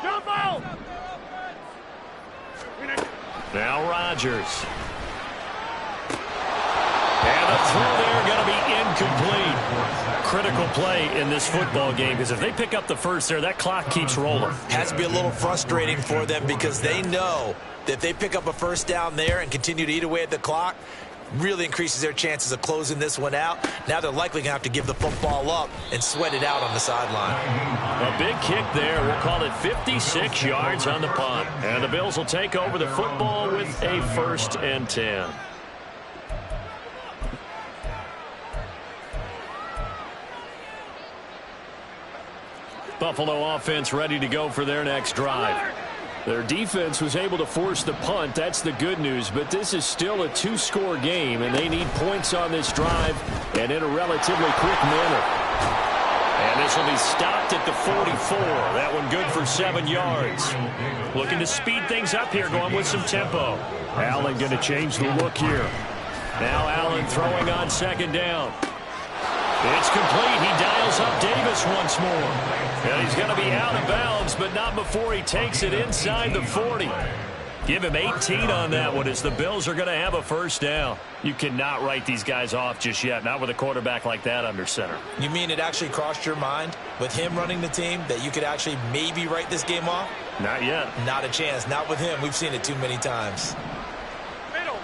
[SPEAKER 1] Jump out!
[SPEAKER 2] Now Rodgers. And the throw there going to be incomplete. Critical play in this football game, because if they pick up the first there, that clock keeps rolling.
[SPEAKER 6] Has to be a little frustrating for them because they know that if they pick up a first down there and continue to eat away at the clock, really increases their chances of closing this one out. Now they're likely going to have to give the football up and sweat it out on the sideline.
[SPEAKER 2] A big kick there. We'll call it 56 yards on the punt. And the Bills will take over the football with a 1st and 10. Buffalo offense ready to go for their next drive. Their defense was able to force the punt. That's the good news. But this is still a 2-score game, and they need points on this drive and in a relatively quick manner. And this will be stopped at the 44. That one good for 7 yards. Looking to speed things up here, going with some tempo. Allen going to change the look here. Now Allen throwing on 2nd down. It's complete. He dials up Davis once more. And he's going to be out of bounds, but not before he takes it inside the 40. Give him 18 on that one as the Bills are going to have a 1st down. You cannot write these guys off just yet, not with a quarterback like that under center.
[SPEAKER 6] You mean it actually crossed your mind with him running the team that you could actually maybe write this game off?
[SPEAKER 2] Not yet.
[SPEAKER 6] Not a chance. Not with him. We've seen it too many times.
[SPEAKER 1] Middle.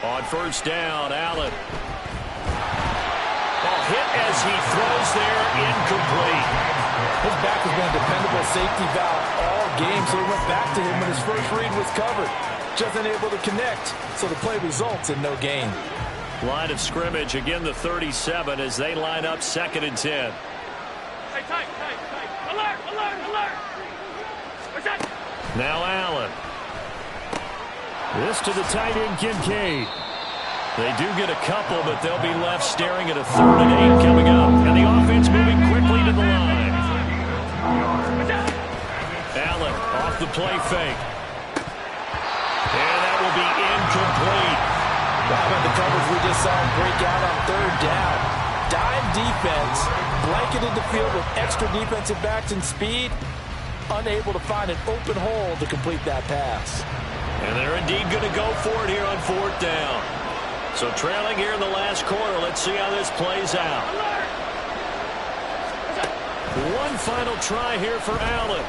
[SPEAKER 2] On 1st down, Allen. Ball hit as he throws there, incomplete.
[SPEAKER 7] His back has been a dependable safety valve all game, so he went back to him when his first read was covered. Just unable to connect, so the play results in no gain.
[SPEAKER 2] Line of scrimmage, again the 37 as they line up 2nd and 10.
[SPEAKER 1] Hey, tight. Alert!
[SPEAKER 2] Now Allen. This to the tight end, Kincaid. They do get a couple, but they'll be left staring at a 3rd and 8 coming up. And the offense moving quickly to the line. Allen off the play fake. And that will be incomplete.
[SPEAKER 7] Robin, the coverage we just saw him break out on 3rd down. Dime defense, blanketed the field with extra defensive backs and speed. Unable to find an open hole to complete that pass.
[SPEAKER 2] And they're indeed going to go for it here on 4th down. So trailing here in the last quarter. Let's see how this plays out. One final try here for Allen.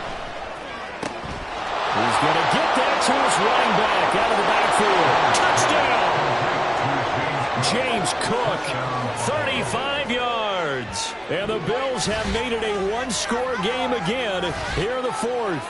[SPEAKER 2] He's going to get that to his running back out of the backfield. Touchdown! James Cook, 35 yards. And the Bills have made it a 1-score game again here in the 4th.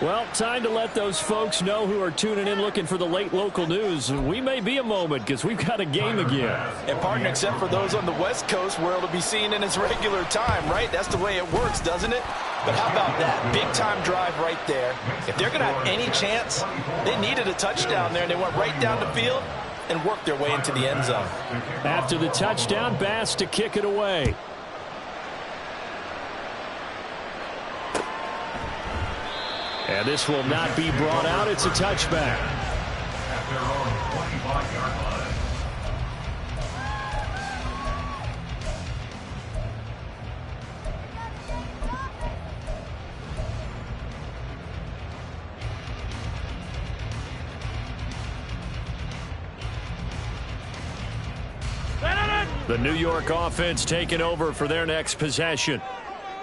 [SPEAKER 2] Well, time to let those folks know who are tuning in looking for the late local news. We may be a moment because we've got a game again.
[SPEAKER 7] And, partner, except for those on the West Coast where it'll be seen in its regular time, right? That's the way it works, doesn't it? But how about that? Big-time drive right there. If they're going to have any chance, they needed a touchdown there, and they went right down the field and worked their way into the end zone.
[SPEAKER 2] After the touchdown, Bass to kick it away. And this will not be brought out. It's a touchback.
[SPEAKER 5] At their own 25-yard line.
[SPEAKER 2] The New York offense taking over for their next possession.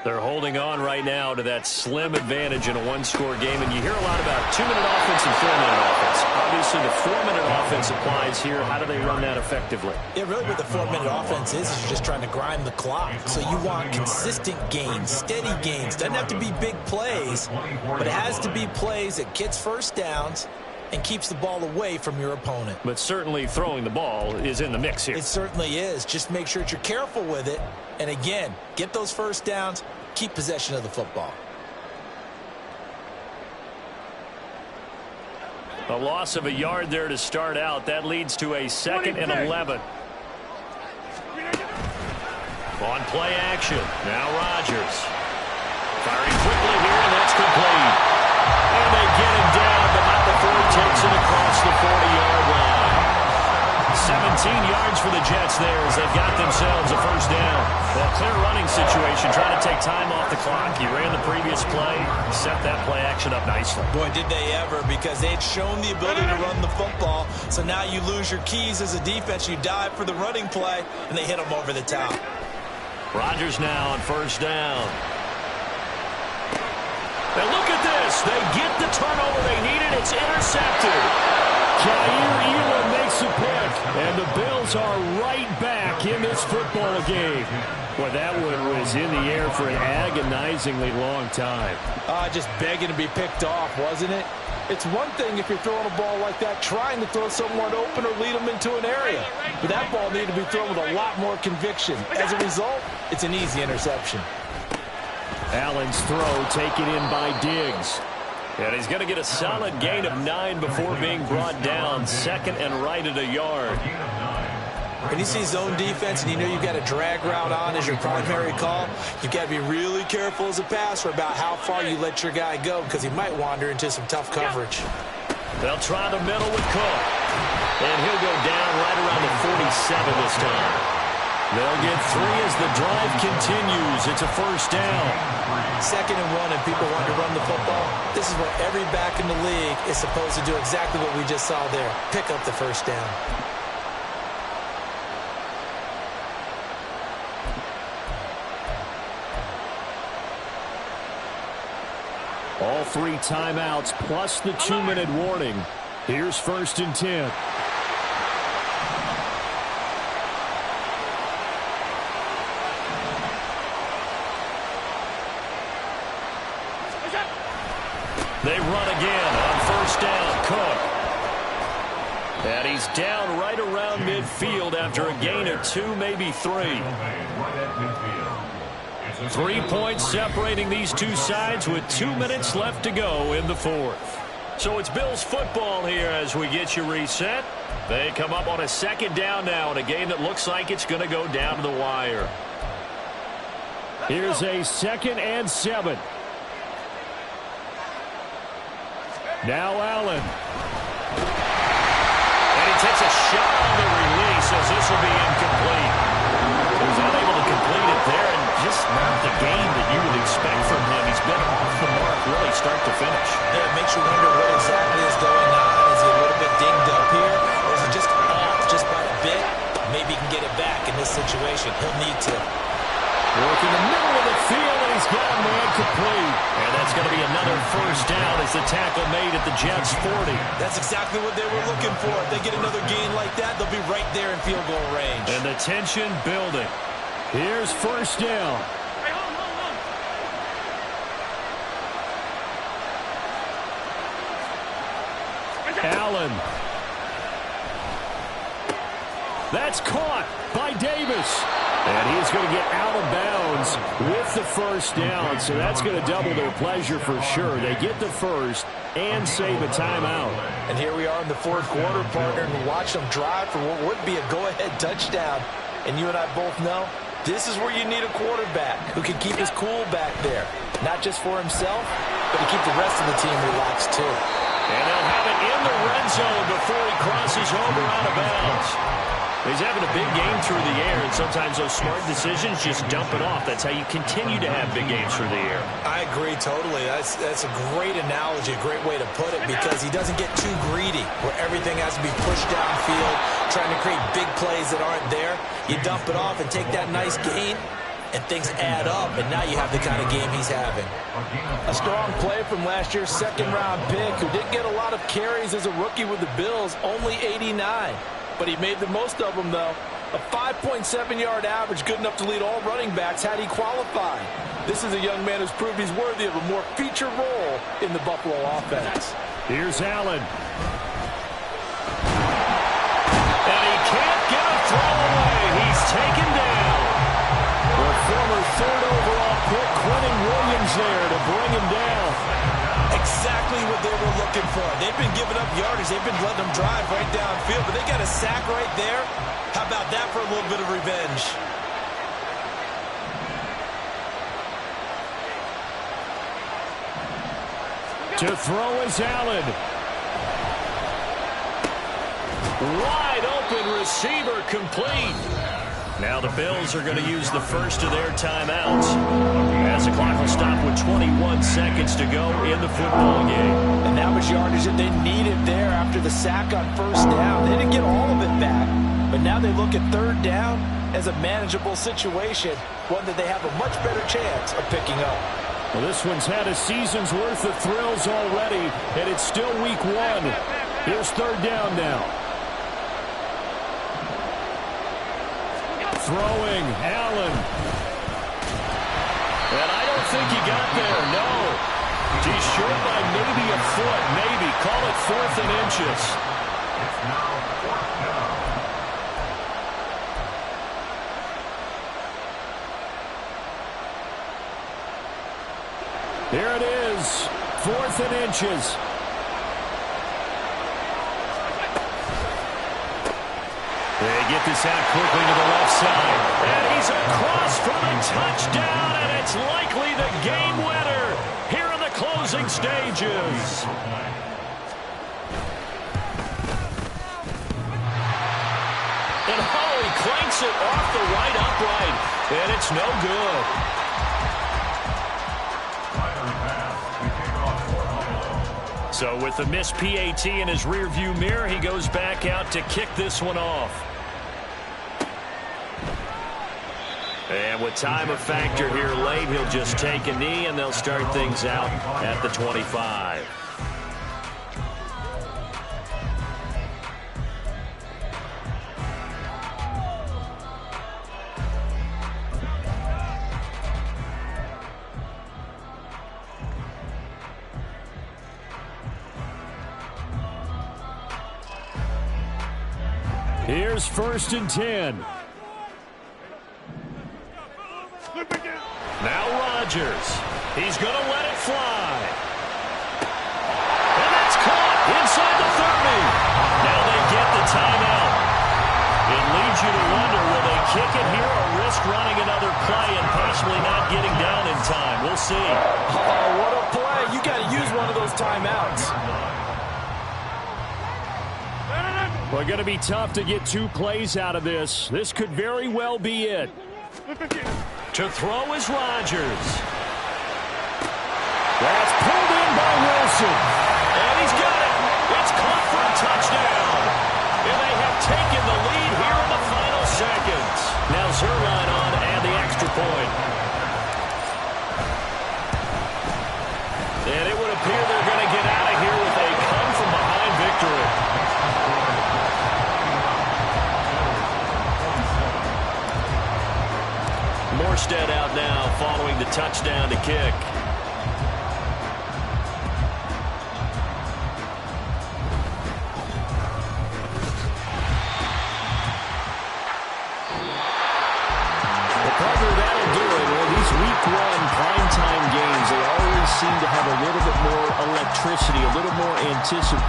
[SPEAKER 2] They're holding on right now to that slim advantage in a 1-score game. And you hear a lot about 2-minute offense and 4-minute offense. Obviously, the 4-minute offense applies here. How do they run that effectively?
[SPEAKER 6] Yeah, really what the 4-minute offense is you're just trying to grind the clock. So you want consistent gains, steady gains. Doesn't have to be big plays, but it has to be plays that gets first downs and keeps the ball away from your opponent.
[SPEAKER 2] But certainly throwing the ball is in the mix here.
[SPEAKER 6] It certainly is. Just make sure that you're careful with it. And again, get those first downs, keep possession of the football.
[SPEAKER 2] A loss of a yard there to start out. That leads to a 2nd and 11. On play action. Now Rodgers. Firing quickly here, and that's complete. And they get him down, but not before he takes it across the 40-yard line. 17 yards for the Jets there as they've got themselves a first down. Well, clear running situation, trying to take time off the clock. He ran the previous play, set that play action up nicely.
[SPEAKER 6] Boy, did they ever, because they had shown the ability to run the football. So now you lose your keys as a defense. You dive for the running play, and they hit them over the top.
[SPEAKER 2] Rodgers now on first down. And look at this. They get the turnover they needed. It's intercepted. Jair Elam makes a pick, and the Bills are right back in this football game. Boy, that one was in the air for an agonizingly long time.
[SPEAKER 7] Just begging to be picked off, wasn't it? It's one thing if you're throwing a ball like that, trying to throw someone open or lead them into an area. But that ball needed to be thrown with a lot more conviction. As a result, it's an easy interception.
[SPEAKER 2] Allen's throw taken in by Diggs. And he's going to get a solid gain of 9 before being brought down. 2nd and right at a yard.
[SPEAKER 6] When you see zone defense and you know you've got a drag route on as your primary call, you've got to be really careful as a passer about how far you let your guy go because he might wander into some tough coverage.
[SPEAKER 2] They'll try the middle with Cook. And he'll go down right around the 47 this time. They'll get 3 as the drive continues. It's a first down.
[SPEAKER 6] 2nd and 1 and people want to run the football. This is what every back in the league is supposed to do, exactly what we just saw there. Pick up the first down.
[SPEAKER 2] All 3 timeouts plus the 2-minute warning. Here's 1st and 10. They run again on first down. Cook. And he's down right around midfield after a gain of 2, maybe 3. 3 points separating these two sides with 2 minutes left to go in the 4th. So it's Bills football here as we get you reset. They come up on a 2nd down now in a game that looks like it's going to go down to the wire. Here's a 2nd and 7. Now Allen. And he takes a shot on the release as this will be incomplete. He was unable to complete it there, and just not the game that you would expect from him. He's been off the mark really start to finish.
[SPEAKER 6] Yeah, it makes you wonder what exactly is going on. Is he a little bit dinged up here, or is it just off just by a bit? Maybe he can get it back in this situation. He'll need to.
[SPEAKER 2] Work in the middle of the field, and he's got a man complete. And that's going to be another first down as the tackle made at the Jets' 40.
[SPEAKER 6] That's exactly what they were looking for. If they get another gain like that, they'll be right there in field goal range.
[SPEAKER 2] And the tension building. Here's first down.
[SPEAKER 1] Hey, hold.
[SPEAKER 2] Allen. That's caught by Davis. And he's going to get out of bounds with the first down. So that's going to double their pleasure for sure. They get the first and save a timeout.
[SPEAKER 7] And here we are in the 4th quarter, partner, and watch them drive for what would be a go-ahead touchdown. And you and I both know this is where you need a quarterback who can keep his cool back there. Not just for himself, but to keep the rest of the team relaxed too.
[SPEAKER 2] And they'll have it in the red zone before he crosses over out of bounds. He's having a big game through the air, and sometimes those smart decisions just dump it off. That's how you continue to have big games through the air.
[SPEAKER 6] I agree totally. That's a great analogy, a great way to put it, because he doesn't get too greedy where everything has to be pushed downfield, trying to create big plays that aren't there. You dump it off and take that nice gain, and things add up, and now you have the kind of game he's having.
[SPEAKER 7] A strong play from last year's 2nd-round pick, who didn't get a lot of carries as a rookie with the Bills, only 89. But he made the most of them, though. A 5.7-yard average, good enough to lead all running backs had he qualified. This is a young man who's proved he's worthy of a more feature role in the Buffalo offense.
[SPEAKER 2] Here's Allen. And he can't get a throw away. He's taken down. The former 3rd overall pick, Quentin Williams there to bring him down.
[SPEAKER 6] Exactly what they we're looking for. They've been giving up yardage. They've been letting them drive right downfield, but they got a sack right there. How about that for a little bit of revenge?
[SPEAKER 2] To throw is Allen. Wide open receiver complete. Now the Bills are going to use the first of their timeouts as the clock will stop with 21 seconds to go in the football game.
[SPEAKER 7] And that was yardage that they needed there after the sack on first down. They didn't get all of it back, but now they look at third down as a manageable situation, one that they have a much better chance of picking up.
[SPEAKER 2] Well, this one's had a season's worth of thrills already, and it's still week one. Here's third down now. Throwing, Allen. And I don't think he got there, no. He's short by maybe a foot, maybe. Call it 4th and inches.
[SPEAKER 5] It's now 4th down.
[SPEAKER 2] Here it is, 4th and inches. They get this out quickly to the left side. And he's across for the touchdown, and it's likely the game winner here in the closing stages. And Holly clanks it off the right upright, and it's no good. So with the missed PAT in his rearview mirror, he goes back out to kick this one off. And with time a factor here late, he'll just take a knee, and they'll start things out at the 25. Here's 1st and 10. Now Rodgers. He's going to let it fly. And that's caught inside the 30. Now they get the timeout. It leads you to wonder, will they kick it here or risk running another play and possibly not getting down in time? We'll see.
[SPEAKER 7] Oh, what a play. You got to use one of those timeouts.
[SPEAKER 2] Well, going to be tough to get 2 plays out of this. This could very well be it. To throw is Rodgers. That's pulled in by Wilson. And he's got it. It's caught for a touchdown. And they have taken the lead here in the final seconds. Now Zerline on and the extra point. And it would appear they're going to get out of here with a come-from-behind victory. Morstead out now following the touchdown to kick. The partner, that'll do it. Well, these week one primetime games, they always seem to have a little bit more electricity, a little more anticipation.